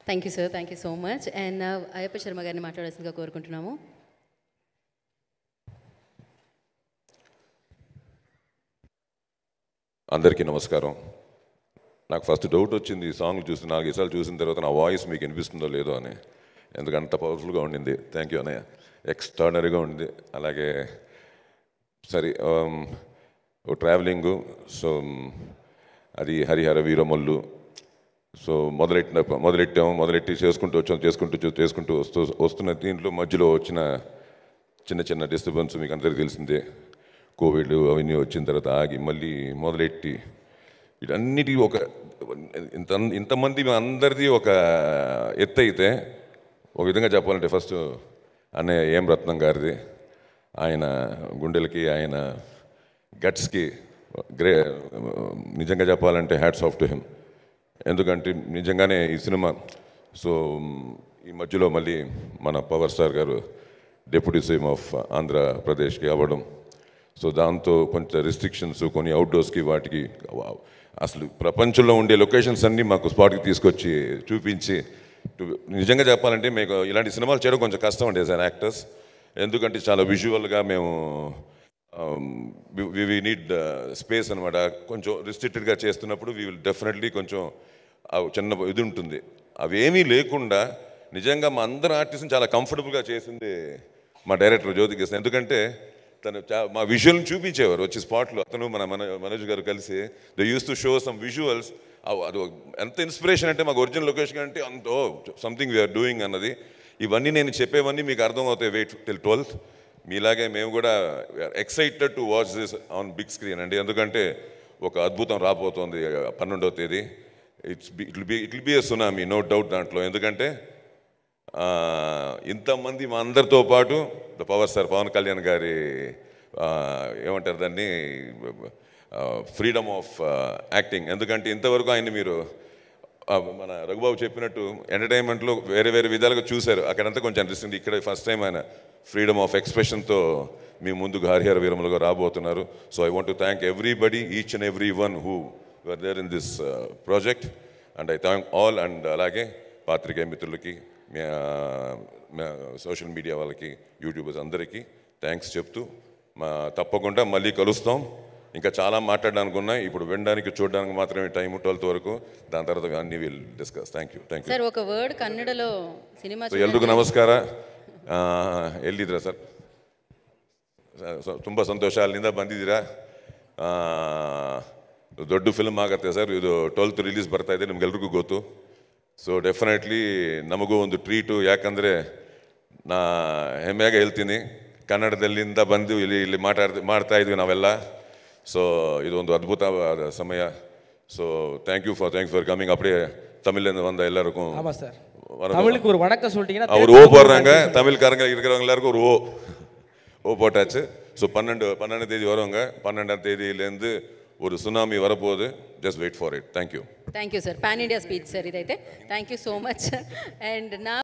Thank you sir, thank you so much. And Ayyappa Sharma గారిని మాట్లాడాల్సిందిగా కోరుకుంటున్నాము. అందరికీ నమస్కారం. నాకు ఫస్ట్ డౌట్ వచ్చింది ఈ సాంగ్ చూసి 4 సార్లు చూసిన తర్వాత నా వాయిస్ మీకు వినిపిస్తుందో లేదో అని. ఎందుకంటే అంత పవర్ఫుల్గా ఉండింది. థ్యాంక్ యూ అన్నయ్య, ఎక్స్ట్రాడనరీగా ఉంది. అలాగే సరే ట్రావెలింగు, సో అది హరిహర వీరమల్లు. సో మొదలెట్టి చేసుకుంటూ వస్తున్న దీంట్లో మధ్యలో వచ్చిన చిన్న డిస్టర్బెన్స్ మీకు అందరికీ తెలిసిందే. కోవిడ్ అవన్నీ వచ్చిన తర్వాత ఆగి మళ్ళీ మొదలెట్టి వీటన్నిటికీ ఒక ఇంతమంది అందరిది ఒక ఎత్తు అయితే, ఒక విధంగా చెప్పాలంటే ఫస్ట్ అన్నయ్య ఏం రత్నం గారిది, ఆయన గుండెలకి ఆయన గట్స్కి నిజంగా చెప్పాలంటే హ్యాట్స్ ఆఫ్ టు హిమ్. ఎందుకంటే నిజంగానే ఈ సినిమా సో ఈ మధ్యలో మళ్ళీ మన పవర్ స్టార్ గారు డిప్యూటీ సీఎం ఆఫ్ ఆంధ్రప్రదేశ్కి అవ్వడం, సో దాంతో కొంచెం రిస్ట్రిక్షన్స్, కొన్ని అవుట్డోర్స్కి వాటికి అసలు ప్రపంచంలో ఉండే లొకేషన్స్ అన్నీ మాకు స్పాట్కి తీసుకొచ్చి చూపించి, నిజంగా చెప్పాలంటే మీకు ఇలాంటి సినిమాలు చేయడం కొంచెం కష్టం అండి యాజ్ అన్ యాక్టర్స్. ఎందుకంటే చాలా విజువల్గా మేము వి నీడ్ స్పేస్ అనమాట. కొంచెం రిస్ట్రిక్టెడ్గా చేస్తున్నప్పుడు వీ విల్ డెఫినెట్లీ కొంచెం చిన్న ఇది ఉంటుంది. అవేమీ లేకుండా నిజంగా మా అందరు ఆర్టిస్ట్ని చాలా కంఫర్టబుల్గా చేసింది మా డైరెక్టర్ జ్యోతికృష్ణ. ఎందుకంటే తను మా విజువల్ని చూపించేవారు వచ్చి స్పాట్లో. అతను మనోజ్ గారు కలిసి they use to show some visuals. అది ఎంత ఇన్స్పిరేషన్ అంటే మాకు ఒరిజినల్ లొకేషన్ అంటే అంత సంథింగ్ వీఆర్ డూయింగ్ అన్నది. ఇవన్నీ నేను చెప్పేవన్నీ మీకు అర్థమవుతాయి వెయిట్ టిల్ 12th. మీలాగే మేము కూడా excited to watch this on big screen అండి. ఎందుకంటే ఒక అద్భుతం రాబోతోంది 12వ తేదీ. It will be a tsunami, no doubt దాంట్లో. ఎందుకంటే ఇంతమంది మా అందరితో పాటు the power star Pawan Kalyan గారి ఏమంటారు దాన్ని ఫ్రీడమ్ ఆఫ్ యాక్టింగ్. ఎందుకంటే ఇంతవరకు ఆయన్ని మీరు మన రఘుబాబు చెప్పినట్టు ఎంటర్టైన్మెంట్లో వేరే విధాలుగా చూశారు. అక్కడంతా కొంచెం అనిపిస్తుంది. ఇక్కడ ఫస్ట్ టైం ఆయన ఫ్రీడమ్ ఆఫ్ ఎక్స్ప్రెషన్తో మీ ముందుకు హరిహర వీరములుగా రాబోతున్నారు. So I want to thank everybody, each and every one who were there in this project, and I thank all. And అలాగే పాత్రికేయ మిత్రులకి, సోషల్ మీడియా వాళ్ళకి, యూట్యూబర్స్ అందరికీ థ్యాంక్స్ చెప్తూ తప్పకుండా మళ్ళీ కలుస్తాం. ఇంకా చాలా మాట్లాడడానికి ఉన్నాయి. ఇప్పుడు వినడానికి చూడడానికి మాత్రమే టైం 12th వరకు. దాని తర్వాత అన్ని will discuss. Thank you. Sir ఒక వర్డ్ ಕನ್ನಡలో ಸಿನಿಮಾ ಎಲ್ರಿಗೂ ನಮಸ್ಕಾರ. ಎಲ್ಲಿದ್ದೀರಾ ಸರ್? ತುಂಬ ಸಂತೋಷ, ಅಲ್ಲಿಂದ ಬಂದಿದ್ದೀರಾ. ದೊಡ್ಡ ಫಿಲ್ಮ್ ಆಗುತ್ತೆ ಸರ್ ಇದು. 12th ರಿಲೀಸ್ ಬರ್ತಾ ಇದೆ, ನಿಮ್ಗೆಲ್ರಿಗೂ ಗೊತ್ತು. ಸೊ ಡೆಫಿನೆಟ್ಲಿ ನಮಗೂ ಒಂದು ಟ್ರೀಟು. ಯಾಕಂದರೆ ನಾ ಹೆಮ್ಮೆಯಾಗಿ ಹೇಳ್ತೀನಿ, ಕನ್ನಡದಲ್ಲಿಂದ ಬಂದು ಇಲ್ಲಿ ಮಾಡ್ತಾ ಇದ್ವಿ ನಾವೆಲ್ಲ. ಸೊ ಇದೊಂದು ಅದ್ಭುತವಾದ ಸಮಯ. So thank you for coming. அப்படியே தமிழ்லேருந்து வந்த எல்லாருக்கும் தமிழுக்கு ஒரு வணக்கம் சொல்லிட்டீங்கன்னா அவர் ஓ போடுறாங்க. தமிழ்காரங்க இருக்கிறவங்க எல்லாருக்கும் ஒரு ஓ போட்டாச்சு. ஸோ 12 தேதி வருவாங்க. 12ஆம் தேதியிலேருந்து ஒரு సునామీ வரப்போகுது. Just wait for it. Thank you. Thank you sir. Pan India speech sir ఇదైతే. Thank you so much. And నా